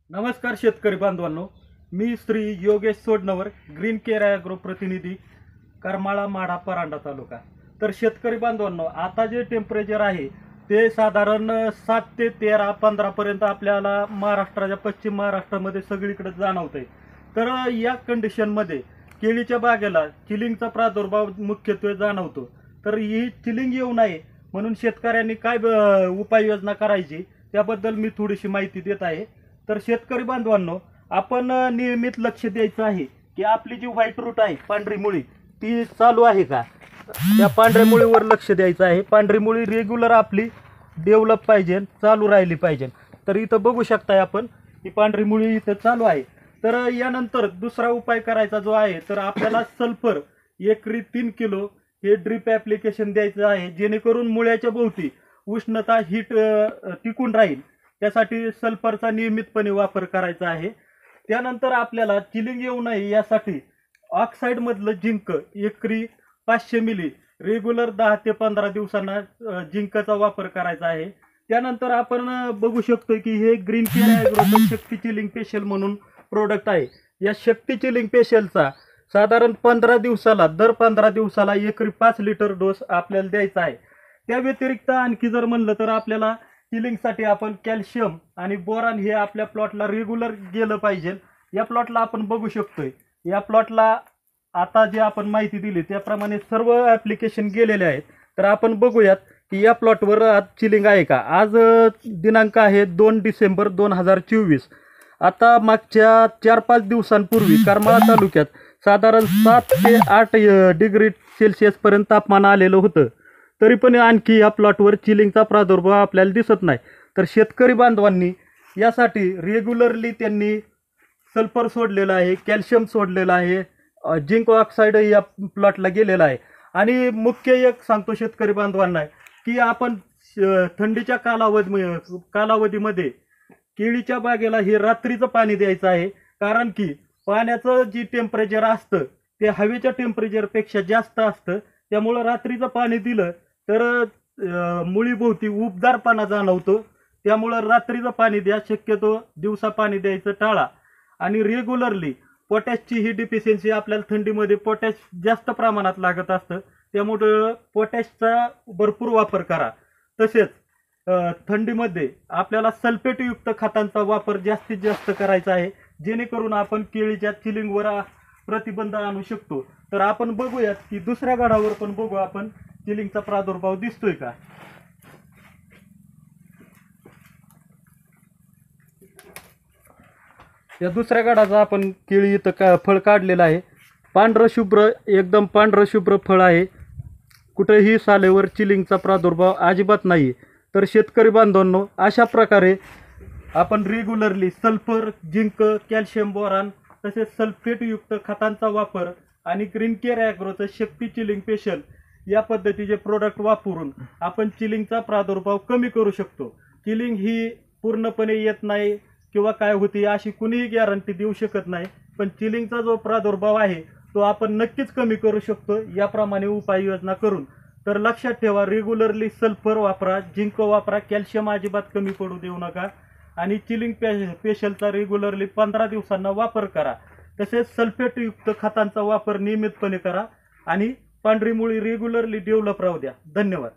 नमस्कार शेतकरी बांधवांनो, मी Shri Yogesh Sodanvar, green care agro प्रतिनिधी, करमाळा, माढा, परांडा तालुका। तर शेतकरी बांधवांनो, आता जे टेम्परेचर आहे ते साधारण 7 ते 13 15 पर्यंत आपल्याला महाराष्ट्राच्या पश्चिम महाराष्ट्रामध्ये सगळीकडे जाणवतंय। तर या कंडिशनमध्ये केळीच्या बागेला चिलिंगचा प्रादुर्भाव मुख्यत्वे जाणवतो। तर ही चिलिंग येऊ नये म्हणून शेतकऱ्यांनी काय उपाययोजना करायची त्याबद्दल मी थोडीशी माहिती देत आहे। तर शेतकरी बांधवांनो, आपण नियमित लक्ष द्यायचं आहे की आपली जी व्हाईट रूट आहे, पांढरी मुळी, ती चालू आहे का, त्या पांढऱ्या मुळीवर लक्ष द्यायचं आहे। पांढरी मुळी रेग्युलर आपली डेव्हलप पाहिजे, चालू राहिली पाहिजे। तर इथं बघू शकताय आपण, ही पांढरी मुळी इथं चालू आहे। तर यानंतर दुसरा उपाय करायचा जो आहे, तर आपल्याला सल्फर एकरी 3 किलो हे ड्रिप ॲप्लिकेशन द्यायचं आहे, जेणेकरून मुळ्याच्या भोवती उष्णता हीट टिकून राहील। त्यासाठी सल्फरचा नियमितपणे वापर करायचा आहे। त्यानंतर आपल्याला चिलिंग येऊ नये यासाठी ऑक्साईड मधलं झिंक एकरी 500 मिली रेग्युलर 10 ते 15 दिवसांना झिंकचा वापर करायचा आहे। त्यानंतर आपण बघू शकतो की हे ग्रीन केअर ॲग्रोचं शक्ती चिलिंग स्पेशल म्हणून प्रोडक्ट आहे। या शक्ती चिलिंग स्पेशलचा साधारण 15 दिवसाला, दर 15 दिवसाला एकरी 5 लिटर डोस आपल्याला द्यायचा आहे। त्या व्यतिरिक्त आणखी जर म्हणलं तर आपल्याला चिलिंगसाठी आपण कॅल्शियम आणि बोरान हे आपल्या प्लॉटला रेग्युलर गेलं पाहिजे। या प्लॉटला आपण बघू शकतोय, या प्लॉटला आता जे आपण माहिती दिली त्याप्रमाणे सर्व ॲप्लिकेशन गेलेले आहेत। तर आपण बघूयात की या प्लॉटवर आज चिलिंग आहे का। आज दिनांक आहे 2 डिसेंबर 2024। आता मागच्या 4-5 दिवसांपूर्वी करमाळा तालुक्यात साधारण 7 ते 8 डिग्री सेल्सिअस पर्यंत तापमान आलेलं होतं, तरी पण आणखी या प्लॉटवर चिलिंगचा प्रादुर्भाव आपल्याला दिसत नाही। तर शेतकरी बांधवांनी यासाठी रेग्युलरली त्यांनी सल्फर सोडलेलं आहे, कॅल्शियम सोडलेलं आहे, झिंक ऑक्साईड या प्लॉटला गेलेला आहे। आणि मुख्य एक सांगतो शेतकरी बांधवांना की आपण थंडीच्या कालावधीमध्ये केळीच्या बागेला हे रात्रीचं पाणी द्यायचं आहे, कारण की पाण्याचं जी टेम्परेचर असतं ते हवेच्या टेम्परेचरपेक्षा जास्त असतं। त्यामुळं रात्रीचं पाणी दिलं तर मुळीभोवती उबदारपणा जाणवतो। त्यामुळं रात्रीचं पाणी द्या, शक्यतो दिवसा पाणी द्यायचं टाळा। आणि रेग्युलरली पोटॅशची ही डिफिशियन्सी आपल्याला थंडीमध्ये पोटॅश जास्त प्रमाणात लागत असतं, त्यामुळं पोटॅशचा भरपूर वापर करा। तसेच थंडीमध्ये आपल्याला सल्फेटयुक्त खतांचा वापर जास्तीत जास्त करायचा आहे, जेणेकरून आपण केळीच्या चिलिंगवर प्रतिबंध आणू शकतो। तर आपण बघूयात की दुसऱ्या गडावर पण बघू आपण चिलिंगचा प्रादुर्भाव दिसतोय का। या दुसऱ्या गडाचा आपण केळी इथं फळ काढलेलं आहे, पांढरं शुभ्र, एकदम पांढरं शुभ्र फळ आहे, कुठेही सालेवर चिलिंगचा प्रादुर्भाव अजिबात नाही। तर शेतकरी बांधवांनो, अशा प्रकारे आपण regularly sulphur, zinc, calcium, boron तसेच सल्फेटयुक्त खतांचा वापर आणि ग्रीन केअर ॲग्रोचं शक्ती चिलिंग स्पेशल या पद्धतीचे प्रोडक्ट वापरून आपण चिलिंगचा प्रादुर्भाव कमी करू शकतो। चिलिंग ही पूर्णपणे येत नाही किंवा काय होती अशी कुणीही गॅरंटी देऊ शकत नाही, पण चिलिंगचा जो प्रादुर्भाव आहे तो आपण नक्कीच कमी करू शकतो याप्रमाणे उपाययोजना करून। तर लक्षात ठेवा, रेग्युलरली सल्फर वापरा, झिंक वापरा, कॅल्शियम अजिबात कमी पडू देऊ नका आणि चिलिंग स्पेशलचा रेग्युलरली 15 दिवसांना वापर करा। तसेच सल्फेटयुक्त खतांचा वापर नियमितपणे करा आणि पांढरी मुळी रेग्युलरली डेव्हलप राहू द्या। धन्यवाद।